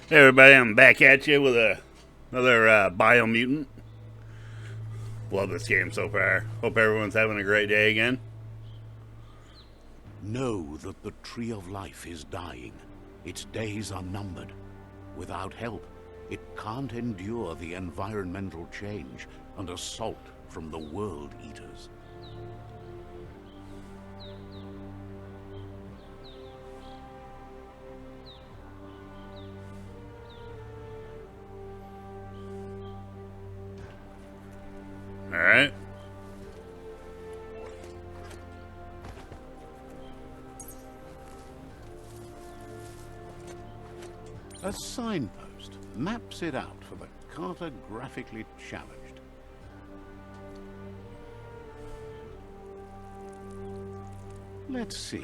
Hey everybody, I'm back at you with another Biomutant. Love this game so far. Hope everyone's having a great day again. Know that the Tree of Life is dying. Its days are numbered. Without help, it can't endure the environmental change and assault from the World Eaters. Alright. A signpost maps it out for the cartographically challenged. Let's see.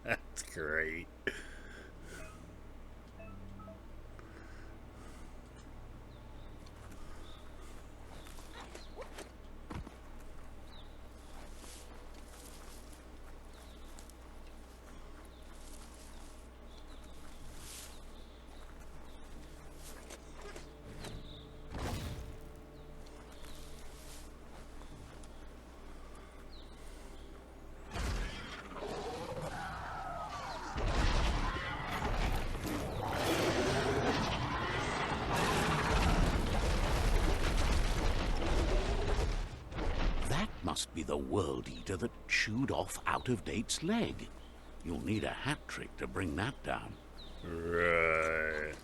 That's great. Must be the World Eater that chewed off Out-of-Date's leg. You'll need a hat trick to bring that down. Right.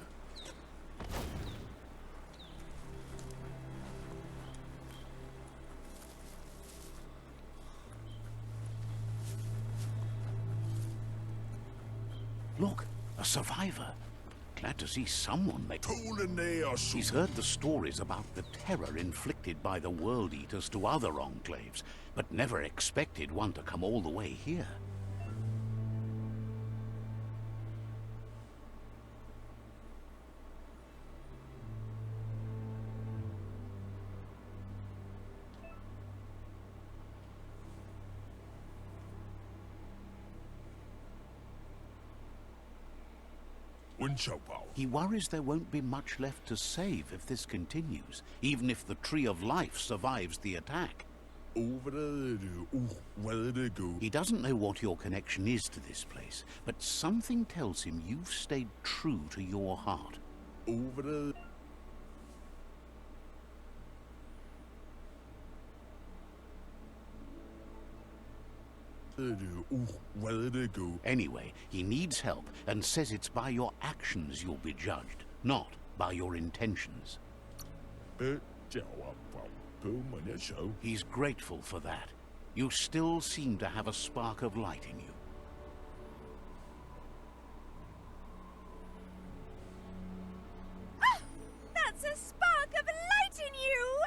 Look, a survivor. Glad to see someone make... He's heard the stories about the terror inflicted by the World Eaters to other enclaves, but never expected one to come all the way here. He worries there won't be much left to save if this continues, even if the Tree of Life survives the attack. He doesn't know what your connection is to this place, but something tells him you've stayed true to your heart. Anyway, he needs help and says it's by your actions you'll be judged, not by your intentions. He's grateful for that. You still seem to have a spark of light in you. That's a spark of light in you!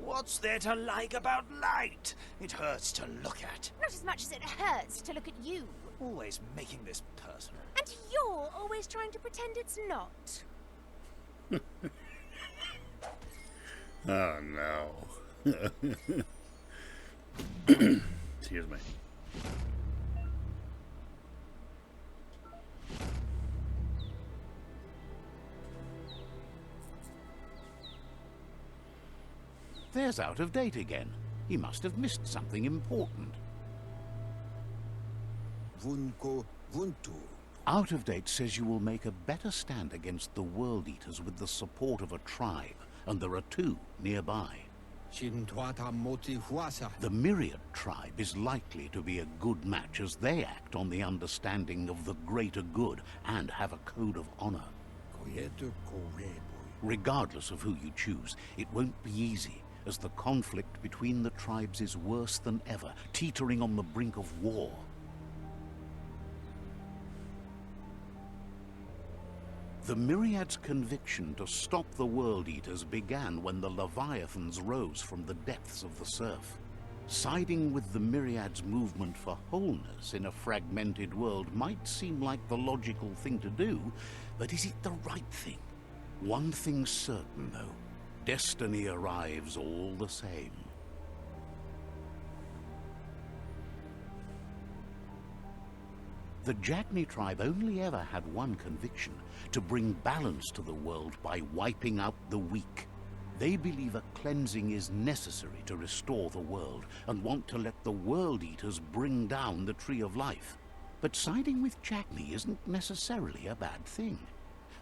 What's there to like about light? It hurts to look at. Not as much as it hurts to look at you. Always making this personal. And you're always trying to pretend it's not. Oh no. Excuse me. There's Out-of-Date again. He must have missed something important. Out-of-Date says you will make a better stand against the World Eaters with the support of a tribe, and there are two nearby. The Myriad tribe is likely to be a good match as they act on the understanding of the greater good and have a code of honor. Regardless of who you choose, it won't be easy, as the conflict between the tribes is worse than ever, teetering on the brink of war. The Myriad's conviction to stop the World Eaters began when the Leviathans rose from the depths of the surf. Siding with the Myriad's movement for wholeness in a fragmented world might seem like the logical thing to do, but is it the right thing? One thing's certain, though. Destiny arrives all the same. The Jagni tribe only ever had one conviction: to bring balance to the world by wiping out the weak. They believe a cleansing is necessary to restore the world, and want to let the World Eaters bring down the Tree of Life. But siding with Jagni isn't necessarily a bad thing.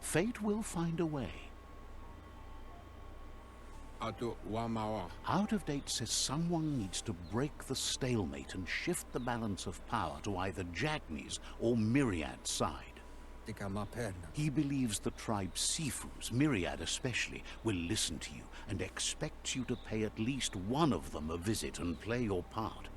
Fate will find a way. Out of Date says someone needs to break the stalemate and shift the balance of power to either Jagni's or Myriad's side. He believes the tribe Sifus, Myriad especially, will listen to you and expects you to pay at least one of them a visit and play your part.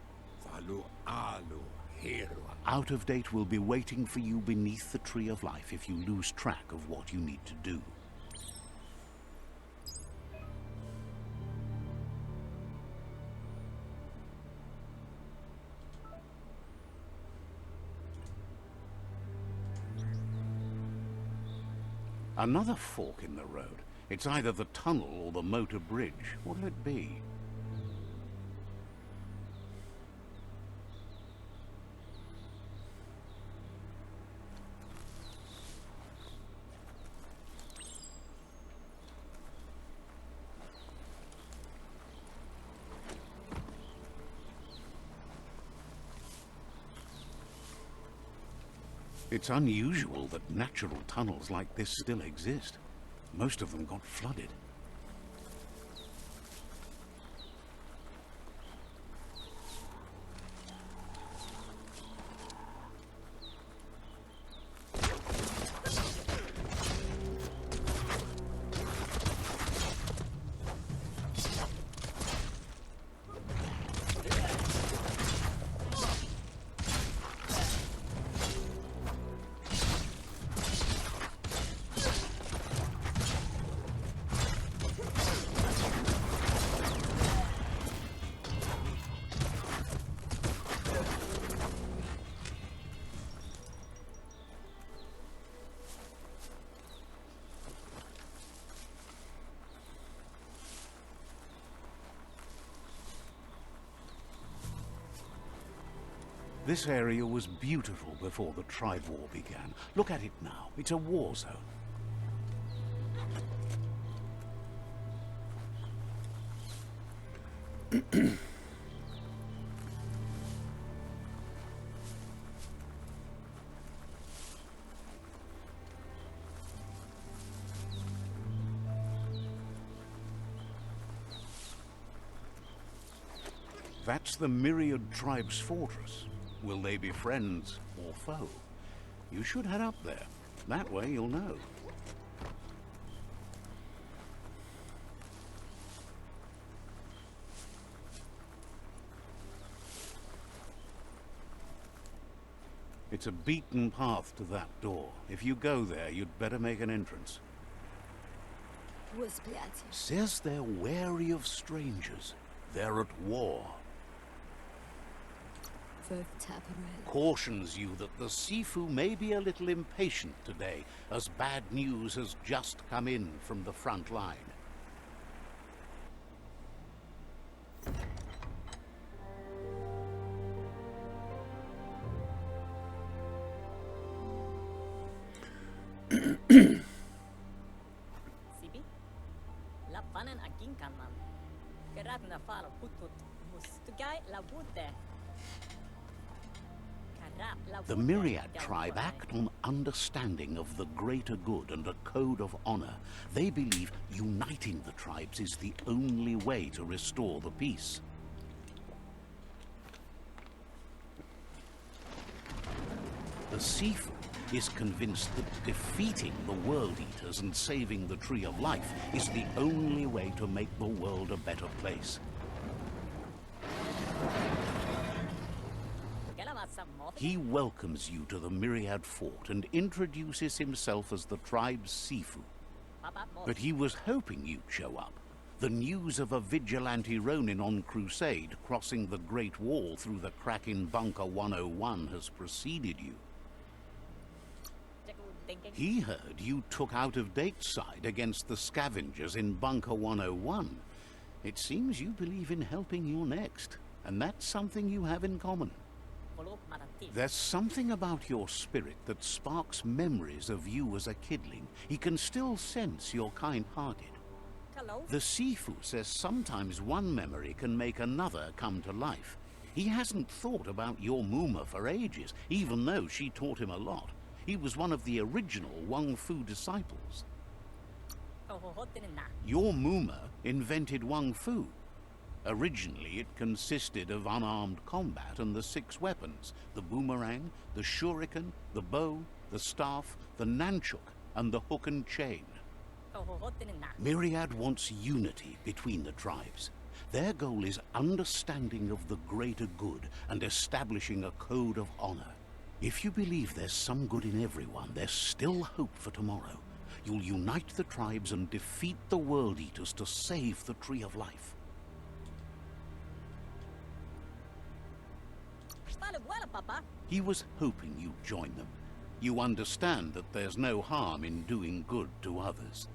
Out of Date will be waiting for you beneath the Tree of Life if you lose track of what you need to do. Another fork in the road. It's either the tunnel or the motor bridge. What'll it be? It's unusual that natural tunnels like this still exist. Most of them got flooded. This area was beautiful before the tribe war began. Look at it now. It's a war zone. That's the Myriad tribe's fortress. Will they be friends or foe? You should head up there. That way you'll know. It's a beaten path to that door. If you go there, you'd better make an entrance. Says they're wary of strangers. They're at war. Cautions you that the Sifu may be a little impatient today, as bad news has just come in from the front line. The Myriad tribe act on understanding of the greater good and a code of honor. They believe uniting the tribes is the only way to restore the peace. The Sifu is convinced that defeating the World Eaters and saving the Tree of Life is the only way to make the world a better place. He welcomes you to the Myriad Fort and introduces himself as the tribe's Sifu. But he was hoping you'd show up. The news of a vigilante Ronin on crusade crossing the Great Wall through the crack in Bunker 101 has preceded you. He heard you took Out of Date's side against the scavengers in Bunker 101. It seems you believe in helping your next, and that's something you have in common. There's something about your spirit that sparks memories of you as a kidling. He can still sense you're kind-hearted. The Sifu says sometimes one memory can make another come to life. He hasn't thought about your Muma for ages, even though she taught him a lot. He was one of the original Wang Fu disciples. Your Muma invented Wang Fu. Originally, it consisted of unarmed combat and the 6 weapons: the boomerang, the shuriken, the bow, the staff, the nunchuk, and the hook and chain. Myriad wants unity between the tribes. Their goal is understanding of the greater good and establishing a code of honor. If you believe there's some good in everyone, there's still hope for tomorrow. You'll unite the tribes and defeat the World Eaters to save the Tree of Life. He was hoping you'd join them. You understand that there's no harm in doing good to others.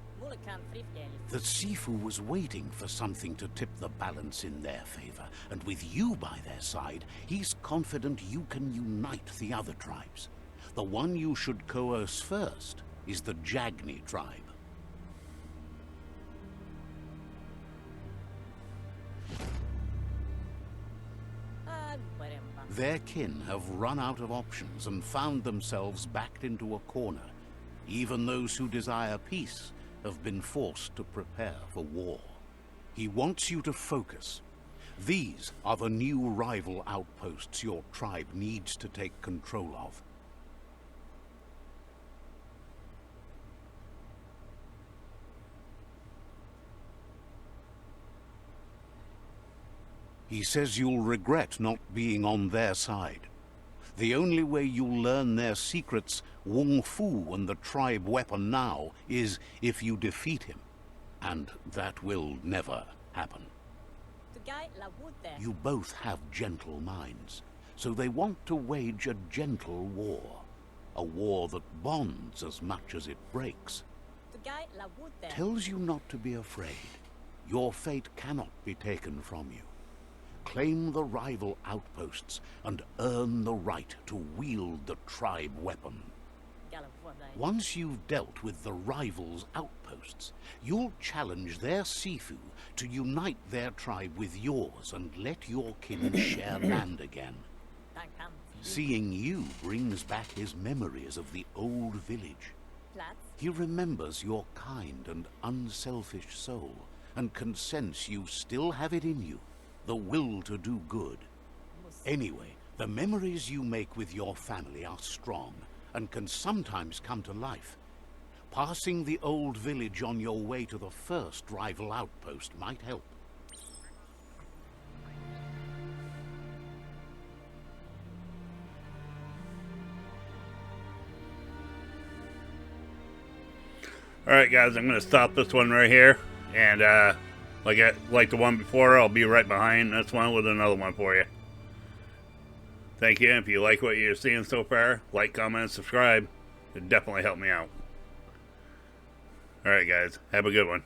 The Sifu was waiting for something to tip the balance in their favor, and with you by their side, he's confident you can unite the other tribes. The one you should coerce first is the Jagni tribe. Their kin have run out of options and found themselves backed into a corner. Even those who desire peace have been forced to prepare for war. He wants you to focus. These are the new rival outposts your tribe needs to take control of. He says you'll regret not being on their side. The only way you'll learn their secrets, Wung Fu and the tribe weapon now, is if you defeat him. And that will never happen. You both have gentle minds, so they want to wage a gentle war. A war that bonds as much as it breaks. Tells you not to be afraid. Your fate cannot be taken from you. Claim the rival outposts and earn the right to wield the tribe weapon. Once you've dealt with the rivals' outposts, you'll challenge their Sifu to unite their tribe with yours and let your kin share land again. Seeing you brings back his memories of the old village. He remembers your kind and unselfish soul and can sense you still have it in you. The will to do good. Anyway, the memories you make with your family are strong and can sometimes come to life. Passing the old village on your way to the first rival outpost might help. Alright guys, I'm going to stop this one right here. And like the one before, I'll be right behind this one with another one for you. Thank you. If you like what you're seeing so far, like, comment, and subscribe. It definitely helped me out. Alright guys, have a good one.